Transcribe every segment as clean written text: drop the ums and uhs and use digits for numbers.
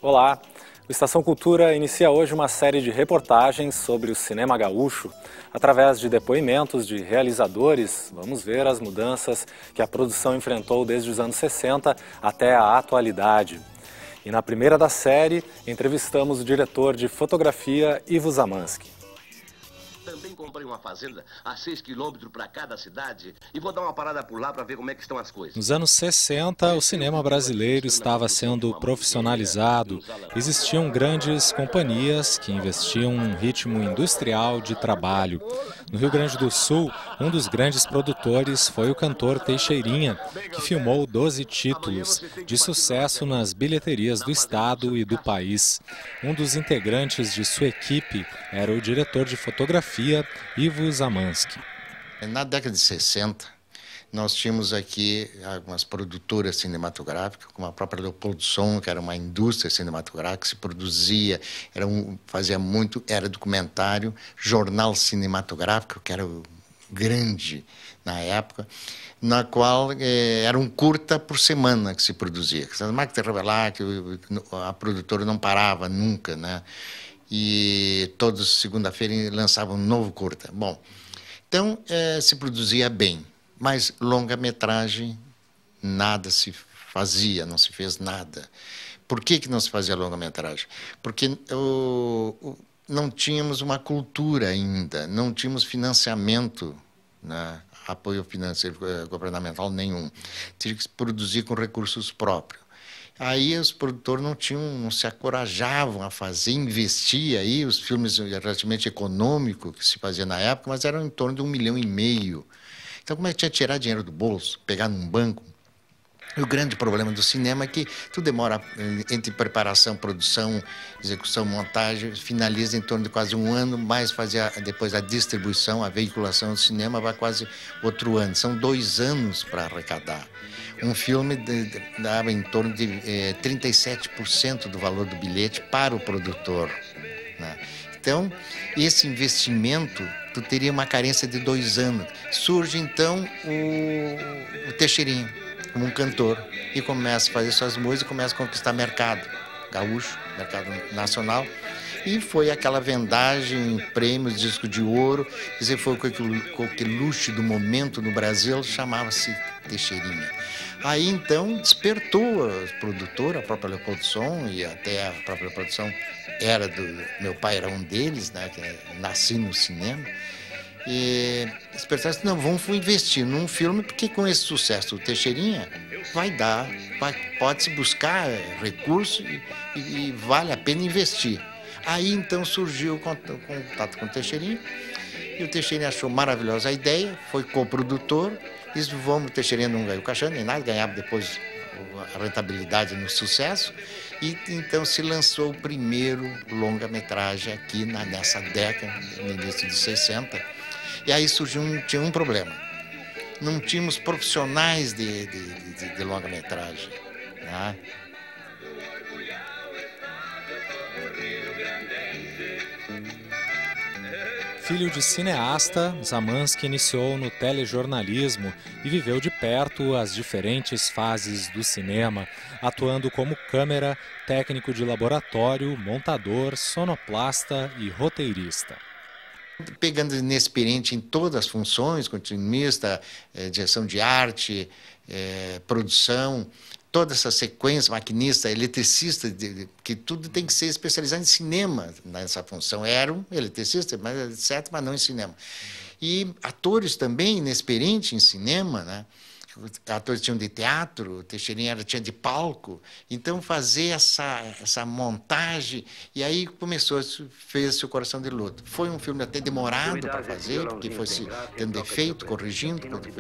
Olá! O Estação Cultura inicia hoje uma série de reportagens sobre o cinema gaúcho. Através de depoimentos de realizadores, vamos ver as mudanças que a produção enfrentou desde os anos 60 até a atualidade. E na primeira da série, entrevistamos o diretor de fotografia, Ivo Zamansky. Também comprei uma fazenda a 6 quilômetros para cada cidade e vou dar uma parada por lá para ver como é que estão as coisas. Nos anos 60, o cinema brasileiro estava sendo profissionalizado. Existiam grandes companhias que investiam num ritmo industrial de trabalho. No Rio Grande do Sul, um dos grandes produtores foi o cantor Teixeirinha, que filmou 12 títulos de sucesso nas bilheterias do estado e do país. Um dos integrantes de sua equipe era o diretor de fotografia, Ivo Zamansky. Na década de 60, nós tínhamos aqui algumas produtoras cinematográficas, como a própria Leopoldo Som, que era uma indústria cinematográfica, que se produzia, era documentário, jornal cinematográfico, que era grande na época, na qual era um curta por semana que se produzia. Mais que revelar que a produtora não parava nunca, né? E toda segunda-feira lançava um novo curta. Bom, então se produzia bem, mas longa-metragem nada se fazia, não se fez nada. Por que não se fazia longa-metragem? Porque não tínhamos uma cultura ainda, não tínhamos financiamento, né? Apoio financeiro governamental nenhum. Tinha que se produzir com recursos próprios. Aí os produtores não se encorajavam a fazer, investir aí, os filmes relativamente econômicos que se fazia na época, mas eram em torno de 1,5 milhão. Então como é que tinha que tirar dinheiro do bolso, pegar num banco? E o grande problema do cinema é que tudo demora entre preparação, produção, execução, montagem, finaliza em torno de quase um ano, mas depois a distribuição, a veiculação do cinema vai quase outro ano. São 2 anos para arrecadar. Um filme dava em torno de 37% do valor do bilhete para o produtor, né? Então, esse investimento, tu teria uma carência de 2 anos. Surge, então, o Teixeirinha, como um cantor, e começa a fazer suas músicas, começa a conquistar mercado gaúcho, mercado nacional, e foi aquela vendagem, prêmios, disco de ouro, quer dizer, foi com aquele luxo do momento no Brasil, chamava-se Teixeirinha. Aí, então, despertou a produtora, a própria Leopoldo Som, e até a própria produção meu pai era um deles, né, que nasci no cinema, e despertaram assim, não, vamos investir num filme, porque com esse sucesso do Teixeirinha, pode-se buscar recursos e vale a pena investir. Aí, então, surgiu o contato com o Teixeirinha, e o Teixeirinha achou maravilhosa a ideia, foi coprodutor, disse, o Teixeirinha não ganhou cachê nem nada, ganhava depois a rentabilidade no sucesso, e então se lançou o primeiro longa-metragem aqui nessa década, no início de 60, e aí tinha um problema, não tínhamos profissionais de longa-metragem, né? Filho de cineasta, Zamansky iniciou no telejornalismo e viveu de perto as diferentes fases do cinema, atuando como câmera, técnico de laboratório, montador, sonoplasta e roteirista. Pegando inexperiente em todas as funções, continuista, direção de arte, produção, toda essa sequência, maquinista, eletricista, que tudo tem que ser especializado em cinema nessa função. Era um eletricista, mas não em cinema. E atores também inexperientes em cinema, né? Atores tinham de teatro, o Teixeirinha tinha de palco, então fazer essa montagem, e aí fez-se o Coração de Luto. Foi um filme até demorado para fazer, porque foi tendo defeito, corrigindo, porque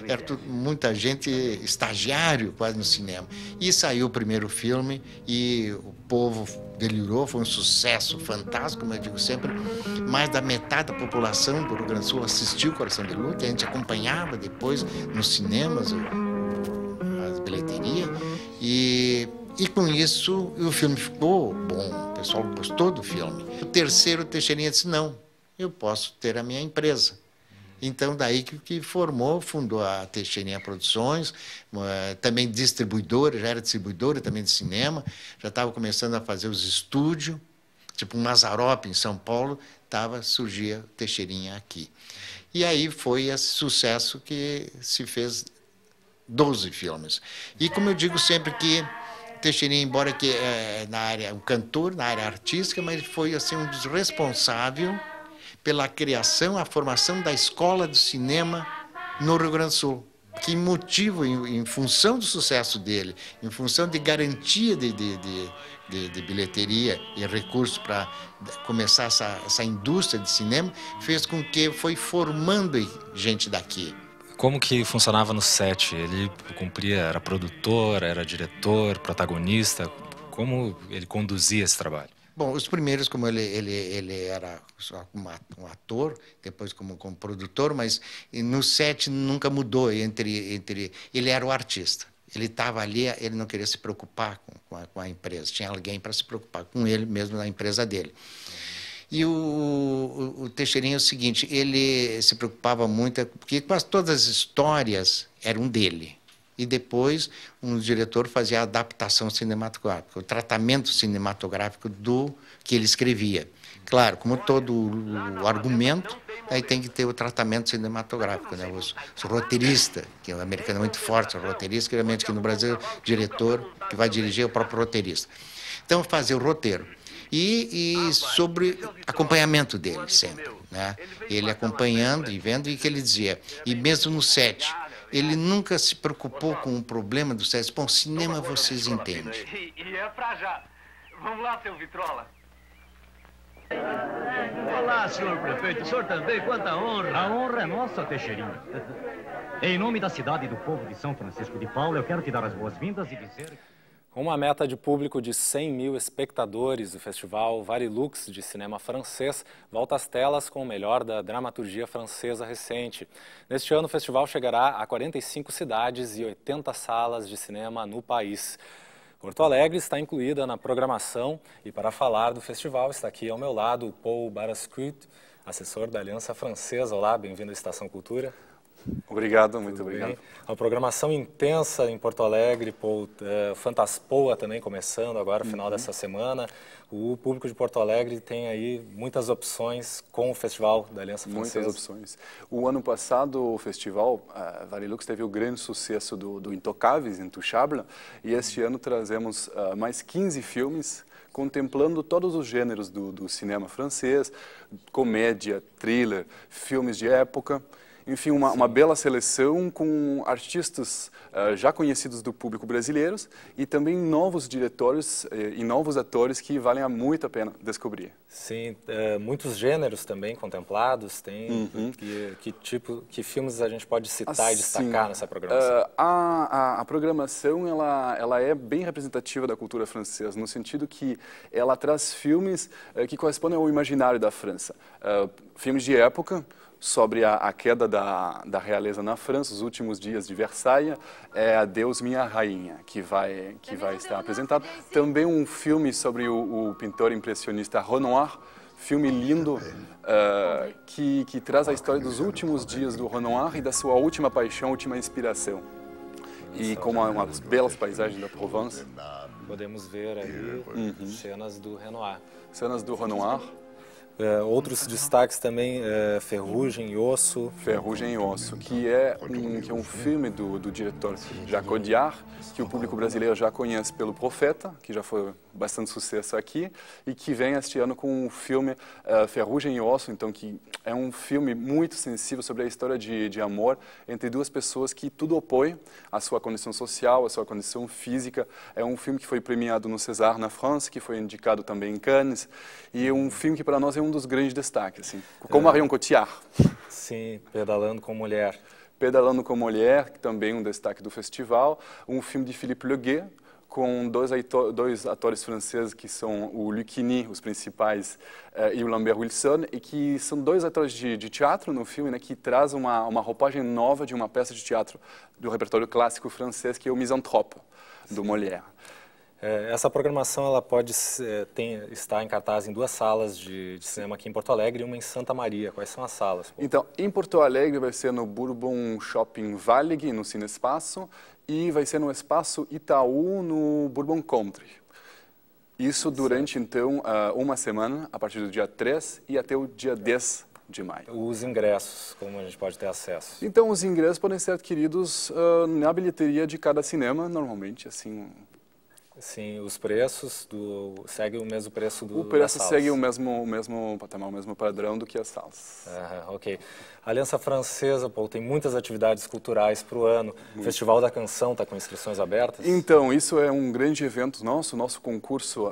era muita gente, estagiário quase no cinema. E saiu o primeiro filme e o povo delirou, foi um sucesso fantástico, como eu digo sempre. Mais da metade da população do Rio Grande do Sul assistiu o Coração de Luto, e a gente acompanhava depois nos cinemas, as bilheterias, e com isso o filme ficou bom, o pessoal gostou do filme. O terceiro, Teixeirinha disse, não, eu posso ter a minha empresa. Então, daí que fundou a Teixeirinha Produções, também distribuidora, já era distribuidora também de cinema, já estava começando a fazer os estúdios, tipo um Mazzaropi em São Paulo, surgia Teixeirinha aqui. E aí foi esse sucesso que se fez 12 filmes. E como eu digo sempre que Teixeirinha, embora que na área, um cantor, na área artística, mas ele foi assim, um dos responsáveis pela criação, a formação da escola de cinema no Rio Grande do Sul. Que motivo, em função do sucesso dele, em função de garantia de bilheteria e recursos para começar essa indústria de cinema, fez com que foi formando gente daqui. Como que funcionava no set? Ele era produtor, era diretor, protagonista? Como ele conduzia esse trabalho? Bom, os primeiros, como ele era só um ator, depois como produtor, mas no set nunca mudou ele era o artista. Ele estava ali, ele não queria se preocupar com a empresa. Tinha alguém para se preocupar com ele mesmo na empresa dele. E o Teixeirinha é o seguinte, ele se preocupava muito, porque quase todas as histórias eram dele. E depois um diretor fazia a adaptação cinematográfica, o tratamento cinematográfico do que ele escrevia. Claro, como todo o argumento, aí tem que ter o tratamento cinematográfico, né? Os roteiristas, que o americano é muito forte, o roteirista, geralmente aqui no Brasil, o diretor que vai dirigir é o próprio roteirista. Então, fazer o roteiro. E sobre acompanhamento dele sempre, né? Ele acompanhando e vendo, e que ele dizia, e mesmo no set, ele nunca se preocupou com o problema do set. Bom, cinema vocês entendem. E é pra já. Vamos lá, seu Vitrola. Olá, senhor prefeito. O senhor também, quanta honra. A honra é nossa, Teixeirinha. Em nome da cidade e do povo de São Francisco de Paula, eu quero te dar as boas-vindas e dizer... Com uma meta de público de 100 mil espectadores, o Festival Varilux de cinema francês volta às telas com o melhor da dramaturgia francesa recente. Neste ano, o festival chegará a 45 cidades e 80 salas de cinema no país. Porto Alegre está incluída na programação e para falar do festival está aqui ao meu lado o Paul Barascut, assessor da Aliança Francesa. Olá, bem-vindo à Estação Cultura. Obrigado, muito obrigado. Uma programação intensa em Porto Alegre, Fantaspoa também começando agora, no final dessa semana. O público de Porto Alegre tem aí muitas opções com o Festival da Aliança Francesa. Muitas opções. O ano passado, o festival Varilux teve o grande sucesso do Intocáveis, Intouchables, e este ano trazemos mais 15 filmes contemplando todos os gêneros do cinema francês, comédia, thriller, filmes de época. Enfim, uma bela seleção com artistas já conhecidos do público brasileiro e também novos diretores e novos atores que valem muito a pena descobrir. Sim, muitos gêneros também contemplados. Tem que filmes a gente pode citar e destacar nessa programação? A programação ela é bem representativa da cultura francesa, no sentido que ela traz filmes que correspondem ao imaginário da França. Filmes de época, sobre a queda da realeza na França, os últimos dias de Versailles, é Adeus Minha Rainha, que vai estar apresentado. Também um filme sobre o pintor impressionista Renoir, filme lindo, que traz a história dos últimos dias do Renoir e da sua última paixão, última inspiração. E com umas belas paisagens da Provence. Podemos ver aí cenas do Renoir. Cenas do Renoir. Outros destaques também, Ferrugem e Osso. Ferrugem e Osso, que é um filme do diretor Jacques Audiard, que o público brasileiro já conhece pelo Profeta, que já foi bastante sucesso aqui, e que vem este ano com o filme Ferrugem e Osso, então que é um filme muito sensível sobre a história de amor entre duas pessoas que tudo opõe à sua condição social, à sua condição física. É um filme que foi premiado no César na França, que foi indicado também em Cannes, e é um filme que para nós é um dos grandes destaques, assim, com Marion Cotillard. Sim, Pedalando com Mulher. Pedalando com Mulher, que também é um destaque do festival. Um filme de Philippe Leguet, com dois atores franceses que são o Lucchini, os principais, e o Lambert Wilson, e que são dois atores de teatro no filme, né, que traz uma roupagem nova de uma peça de teatro do repertório clássico francês, que é o Misanthrope, do Molière. Essa programação ela pode estar em cartaz em 2 salas de cinema aqui em Porto Alegre e uma em Santa Maria. Quais são as salas? Então, em Porto Alegre vai ser no Bourbon Shopping Valig, no Cine Espaço, e vai ser no Espaço Itaú, no Bourbon Country. Isso durante, então, uma semana, a partir do dia 3 e até o dia 10 de maio. Os ingressos, como a gente pode ter acesso? Então, os ingressos podem ser adquiridos na bilheteria de cada cinema, normalmente, assim... Sim, os preços seguem o mesmo preço do O preço segue o mesmo patamar, o mesmo padrão do que as salas. Ok. A Aliança Francesa, tem muitas atividades culturais para o ano. O Festival da Canção está com inscrições abertas? Então, isso é um grande evento nosso concurso,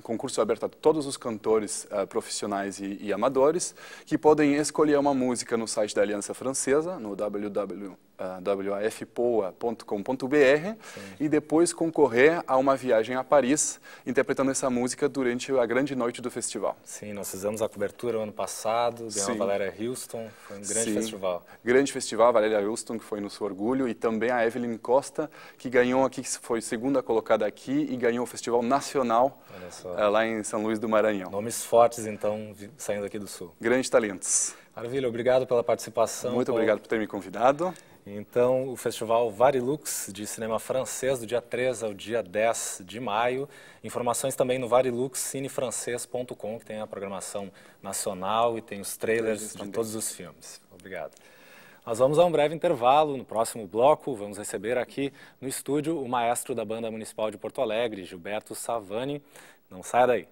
concurso aberto a todos os cantores profissionais e amadores, que podem escolher uma música no site da Aliança Francesa, no www.afpoa.com.br, e depois concorrer a uma viagem a Paris, interpretando essa música durante a grande noite do festival. Sim, nós fizemos a cobertura ano passado, ganhou a Valéria Houston, foi um grande festival. Grande festival, a Valéria Houston, que foi no seu orgulho, e também a Evelyn Costa, que ganhou aqui, que foi segunda colocada aqui e ganhou o Festival Nacional lá em São Luís do Maranhão. Nomes fortes, então, saindo aqui do Sul. Grandes talentos. Maravilha, obrigado pela participação. Muito obrigado por ter me convidado. Então, o Festival Varilux de Cinema Francês, do dia 3 ao dia 10 de maio. Informações também no variluxcinefrancês.com, que tem a programação nacional e tem os trailers de todos os filmes. Obrigado. Nós vamos a um breve intervalo. No próximo bloco, vamos receber aqui no estúdio o maestro da Banda Municipal de Porto Alegre, Gilberto Savani. Não saia daí.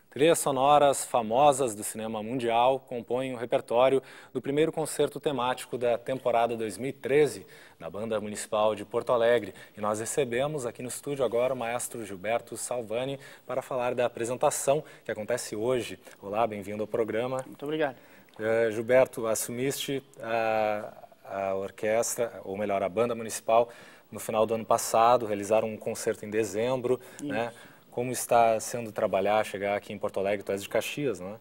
Trilhas sonoras famosas do cinema mundial compõem o repertório do primeiro concerto temático da temporada 2013 da Banda Municipal de Porto Alegre. E nós recebemos aqui no estúdio agora o maestro Gilberto Savani para falar da apresentação que acontece hoje. Olá, bem-vindo ao programa. Muito obrigado. Gilberto, assumiste a orquestra, ou melhor, a Banda Municipal no final do ano passado, realizaram um concerto em dezembro, né? Como está sendo trabalhar, chegar aqui em Porto Alegre? Tu és de Caxias, não é?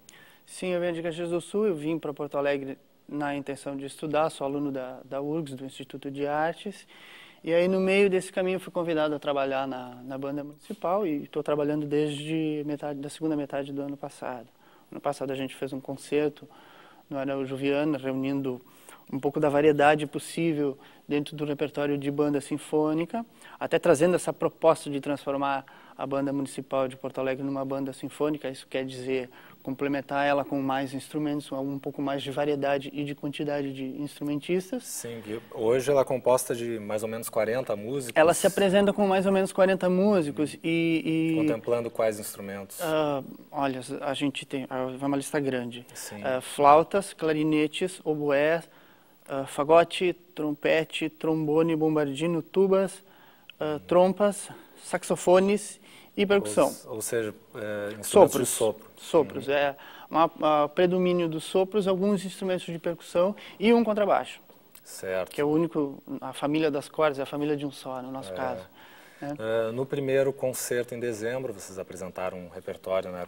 Sim, eu venho de Caxias do Sul. Eu vim para Porto Alegre na intenção de estudar. Sou aluno da URGS, do Instituto de Artes. E aí, no meio desse caminho, fui convidado a trabalhar na Banda Municipal e estou trabalhando desde da segunda metade do ano passado. Ano passado a gente fez um concerto no Araújo Viana, reunindo um pouco da variedade possível dentro do repertório de banda sinfônica, até trazendo essa proposta de transformar a Banda Municipal de Porto Alegre numa banda sinfônica. Isso quer dizer complementar ela com mais instrumentos, um pouco mais de variedade e de quantidade de instrumentistas. Sim, hoje ela é composta de mais ou menos 40 músicos. Ela se apresenta com mais ou menos 40 músicos Contemplando quais instrumentos? Olha, a gente tem uma lista grande. Flautas, clarinetes, oboés, fagote, trompete, trombone, bombardino, tubas, trompas, saxofones e percussão. Ou seja, instrumentos de sopro. Sopros, predomínio dos sopros, alguns instrumentos de percussão e um contrabaixo. Certo. Que é o único, a família das cordas é a família de um só, no nosso caso. No primeiro concerto em dezembro, vocês apresentaram um repertório, né,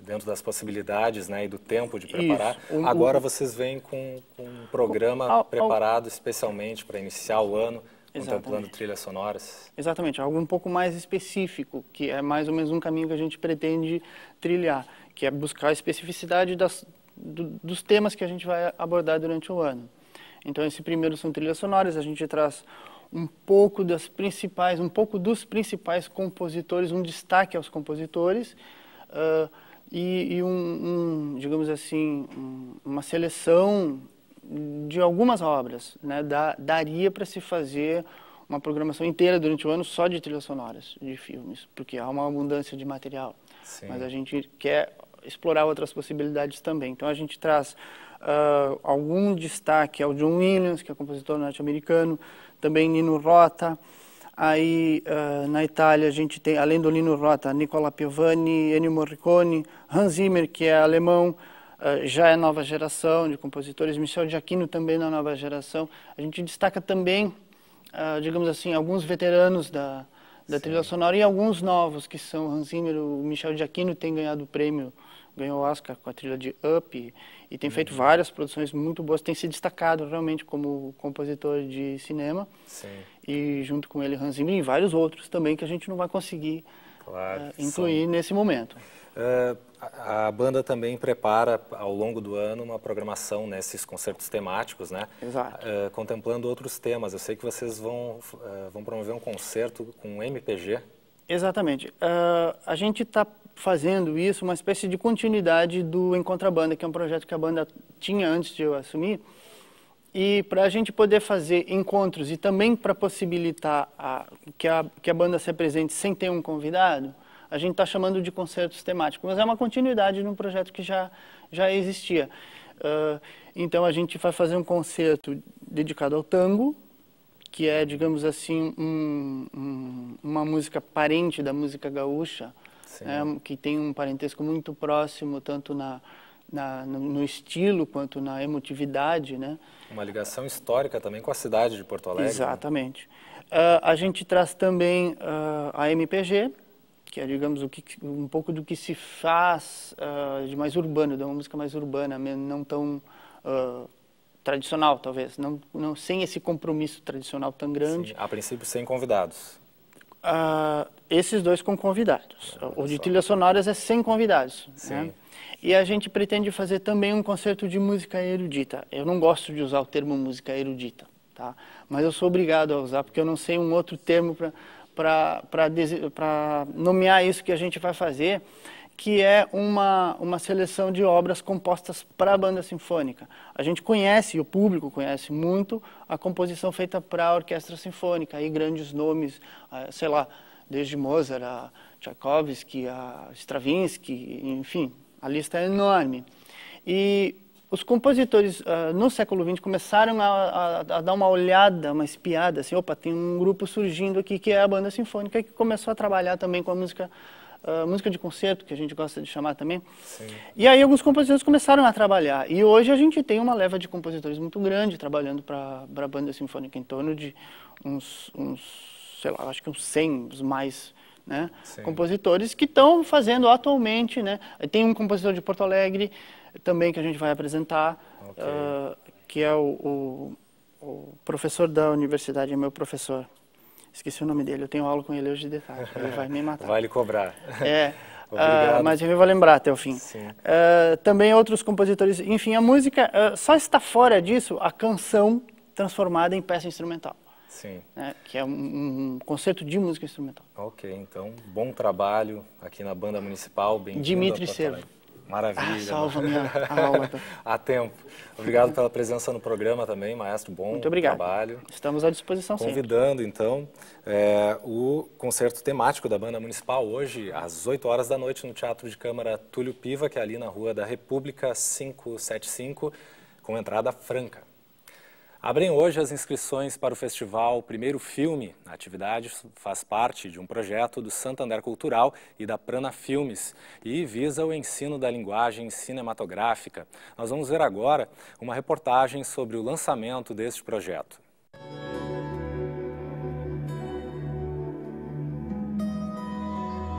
dentro das possibilidades, né, e do tempo de preparar. Agora vocês vêm com um programa preparado especialmente para iniciar o ano, contemplando trilhas sonoras. Exatamente, algo um pouco mais específico, que é mais ou menos um caminho que a gente pretende trilhar, que é buscar a especificidade dos temas que a gente vai abordar durante o ano. Então, esse primeiro são trilhas sonoras, a gente traz um pouco dos principais compositores, um destaque aos compositores digamos assim, uma seleção de algumas obras, né? Daria para se fazer uma programação inteira durante o ano só de trilhas sonoras de filmes, porque há uma abundância de material. Sim. Mas a gente quer explorar outras possibilidades também. Então a gente traz algum destaque ao John Williams, que é compositor norte-americano, também Nino Rota. Aí na Itália a gente tem, além do Nino Rota, Nicola Piovani, Ennio Morricone, Hans Zimmer, que é alemão, já é nova geração de compositores, Michel Giacchino também na nova geração. A gente destaca também, digamos assim, alguns veteranos da trilha sonora e alguns novos, que são Hans Zimmer, o Michel Giacchino tem ganhado o prêmio ganhou o Oscar com a trilha de Up e tem feito várias produções muito boas, tem se destacado realmente como compositor de cinema. Sim. E junto com ele Hans Zimmer e vários outros também que a gente não vai conseguir incluir nesse momento. A banda também prepara ao longo do ano uma programação nesses concertos temáticos, né? Exato. Contemplando outros temas. Eu sei que vocês vão promover um concerto com MPG. Exatamente. A gente está fazendo isso, uma espécie de continuidade do Encontrabanda, que é um projeto que a banda tinha antes de eu assumir. E para a gente poder fazer encontros e também para possibilitar que a banda se apresente sem ter um convidado, a gente está chamando de concertos temáticos, mas é uma continuidade de um projeto que já existia. Então a gente vai fazer um concerto dedicado ao tango, que é, digamos assim, uma música parente da música gaúcha, que tem um parentesco muito próximo, tanto no estilo quanto na emotividade, né? Uma ligação histórica também com a cidade de Porto Alegre. Exatamente. A gente traz também a MPG, que é, digamos, um pouco do que se faz de mais urbano, de uma música mais urbana, não tão tradicional, talvez, não sem esse compromisso tradicional tão grande. Sim, a princípio sem convidados. Esses dois com convidados. O de trilhas sonoras é sem convidados. Sim. Né? E a gente pretende fazer também um concerto de música erudita. Eu não gosto de usar o termo música erudita, tá? Mas eu sou obrigado a usar, porque eu não sei um outro termo para nomear isso que a gente vai fazer, que é uma seleção de obras compostas para a banda sinfônica. A gente conhece, o público conhece muito, a composição feita para a orquestra sinfônica, aí grandes nomes, sei lá, desde Mozart, a Tchaikovsky, a Stravinsky, enfim, a lista é enorme. E os compositores no século XX começaram a dar uma olhada, uma espiada, assim, opa, tem um grupo surgindo aqui que é a banda sinfônica, que começou a trabalhar também com a música de concerto, que a gente gosta de chamar também. Sim. E aí alguns compositores começaram a trabalhar. E hoje a gente tem uma leva de compositores muito grande trabalhando para a banda sinfônica, em torno de uns, sei lá, acho que uns 100, os mais, né, compositores que estão fazendo atualmente, né? Tem um compositor de Porto Alegre também que a gente vai apresentar, que é o professor da universidade, é meu professor. Esqueci o nome dele, eu tenho aula com ele hoje de tarde, ele vai me matar. Vai lhe cobrar. Mas eu vou lembrar até o fim. Também outros compositores, enfim, a música, só está fora disso a canção transformada em peça instrumental. Sim. Né, que é um concerto de música instrumental. Ok, então, bom trabalho aqui na Banda Municipal. Dimitri Servo. Maravilha. Salva a minha aula. Há tempo. Obrigado pela presença no programa também, maestro. Bom Muito obrigado. Trabalho. Estamos à disposição sempre. Convidando, então, o concerto temático da Banda Municipal hoje, às 8 horas da noite, no Teatro de Câmara Túlio Piva, que é ali na Rua da República 575, com entrada franca. Abrem hoje as inscrições para o festival Primeiro Filme. A atividade faz parte de um projeto do Santander Cultural e da Prana Filmes e visa o ensino da linguagem cinematográfica. Nós vamos ver agora uma reportagem sobre o lançamento deste projeto.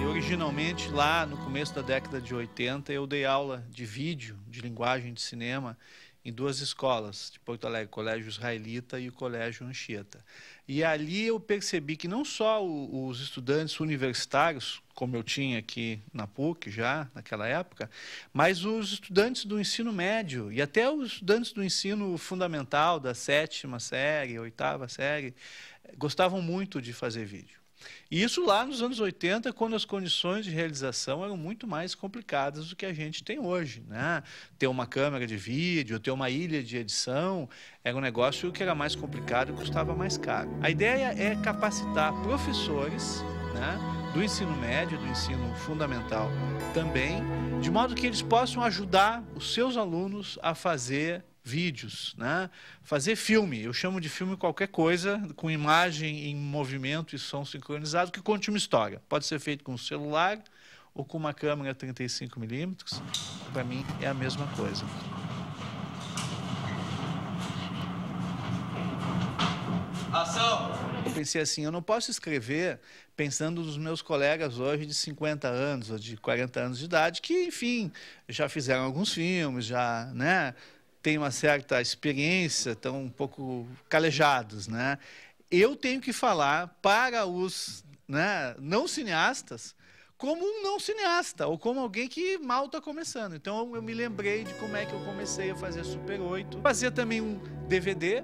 Originalmente, lá no começo da década de 80, eu dei aula de vídeo, de linguagem de cinema, em duas escolas de Porto Alegre, o Colégio Israelita e o Colégio Anchieta. E ali eu percebi que não só os estudantes universitários, como eu tinha aqui na PUC já, naquela época, mas os estudantes do ensino médio e até os estudantes do ensino fundamental, da 7ª série, 8ª série, gostavam muito de fazer vídeo. E isso lá nos anos 80, quando as condições de realização eram muito mais complicadas do que a gente tem hoje, né? Ter uma câmera de vídeo, ter uma ilha de edição, era um negócio que era mais complicado e custava mais caro. A ideia é capacitar professores, né, do ensino médio, do ensino fundamental também, de modo que eles possam ajudar os seus alunos a fazer vídeos, né? Fazer filme, eu chamo de filme qualquer coisa, com imagem em movimento e som sincronizado, que conte uma história. Pode ser feito com um celular ou com uma câmera 35mm, para mim é a mesma coisa. Ação! pensei assim, eu não posso escrever pensando nos meus colegas hoje de 50 anos ou de 40 anos de idade, que, enfim, já fizeram alguns filmes, já, né, têm uma certa experiência, estão um pouco calejados, né? Eu tenho que falar para os, né, não cineastas como um não cineasta, ou como alguém que mal está começando. Então, eu me lembrei de como é que eu comecei a fazer Super 8. Fazer também um DVD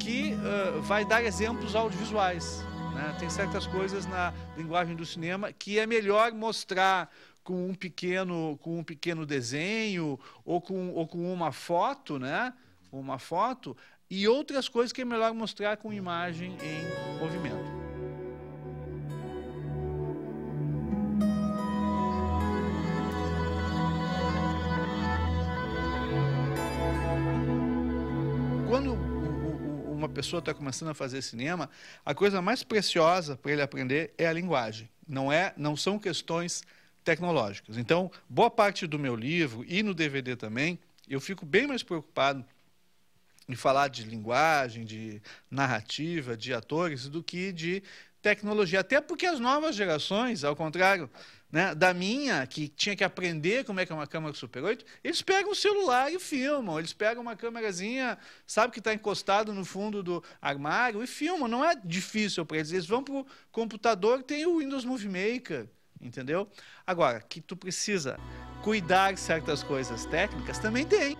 que vai dar exemplos audiovisuais, né? Tem certas coisas na linguagem do cinema que é melhor mostrar com um pequeno desenho ou com uma foto, né? Uma foto, e outras coisas que é melhor mostrar com imagem em movimento. Quando uma pessoa está começando a fazer cinema, a coisa mais preciosa para ele aprender é a linguagem. Não são questões tecnológicas. Então, boa parte do meu livro e no DVD também, eu fico bem mais preocupado em falar de linguagem, de narrativa, de atores, do que de tecnologia. Até porque as novas gerações, ao contrário, né, da minha, que tinha que aprender como é que é uma câmera Super 8, eles pegam o celular e filmam. Eles pegam uma câmerazinha, sabe, que está encostado no fundo do armário e filmam. Não é difícil para eles. Eles vão para o computador, tem o Windows Movie Maker, entendeu? Agora, que tu precisa cuidar de certas coisas técnicas, também tem.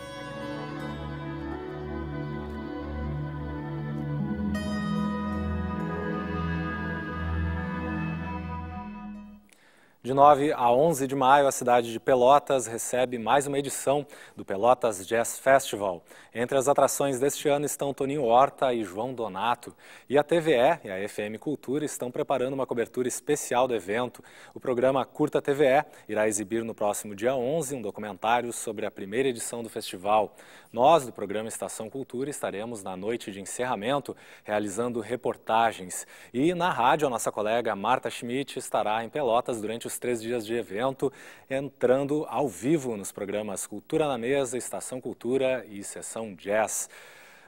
De 9 a 11 de maio, a cidade de Pelotas recebe mais uma edição do Pelotas Jazz Festival. Entre as atrações deste ano estão Toninho Horta e João Donato. E a TVE e a FM Cultura estão preparando uma cobertura especial do evento. O programa Curta TVE irá exibir no próximo dia 11 um documentário sobre a primeira edição do festival. Nós, do programa Estação Cultura, estaremos na noite de encerramento realizando reportagens. E na rádio, a nossa colega Marta Schmidt estará em Pelotas durante os 3 dias de evento, entrando ao vivo nos programas Cultura na Mesa, Estação Cultura e Sessão Jazz.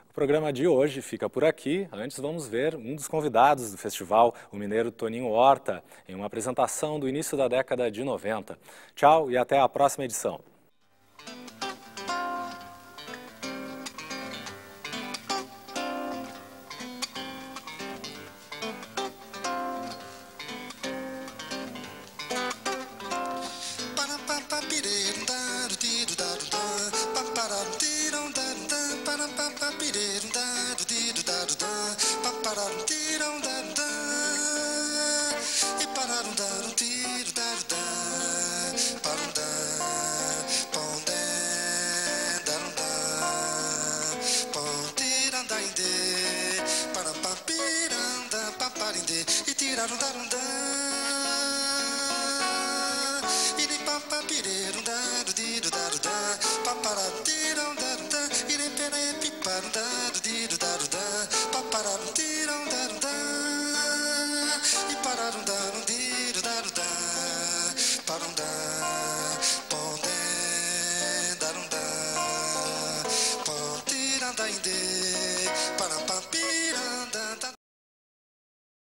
O programa de hoje fica por aqui. Antes vamos ver um dos convidados do festival, o mineiro Toninho Horta, em uma apresentação do início da década de 90. Tchau e até a próxima edição. Dainde